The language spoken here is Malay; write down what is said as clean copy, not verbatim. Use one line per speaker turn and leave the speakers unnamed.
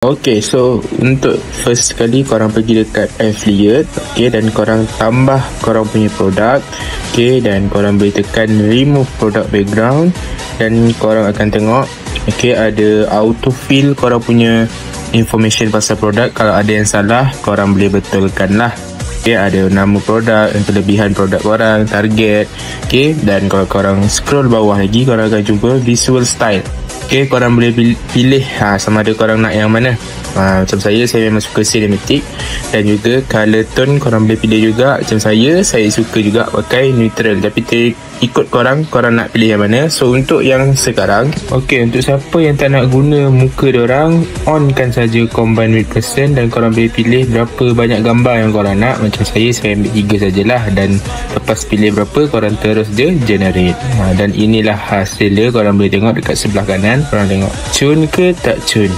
Okay, so untuk first sekali korang pergi dekat affiliate, okay, dan korang tambah korang punya produk, okay, dan korang boleh tekan remove product background dan korang akan tengok, okay, ada autofill korang punya information pasal produk. Kalau ada yang salah, korang boleh betulkan lah. Okay, ada nama produk, kelebihan produk korang, target, okay, dan kalau korang scroll bawah lagi, korang akan jumpa visual style. Okay, korang boleh pilih sama ada korang nak yang mana. Macam saya memang suka cinematic, dan juga color tone korang boleh pilih juga. Macam saya suka juga pakai neutral, tapi ikut korang nak pilih yang mana. So untuk yang sekarang, okay, untuk siapa yang tak nak guna muka diorang, onkan saja combine with person dan korang boleh pilih berapa banyak gambar yang korang nak. Macam saya ambil 3 sajalah, dan lepas pilih berapa, korang terus je generate. Dan inilah hasil dia, korang boleh tengok dekat sebelah kanan. Korang tengok cun ke tak cun.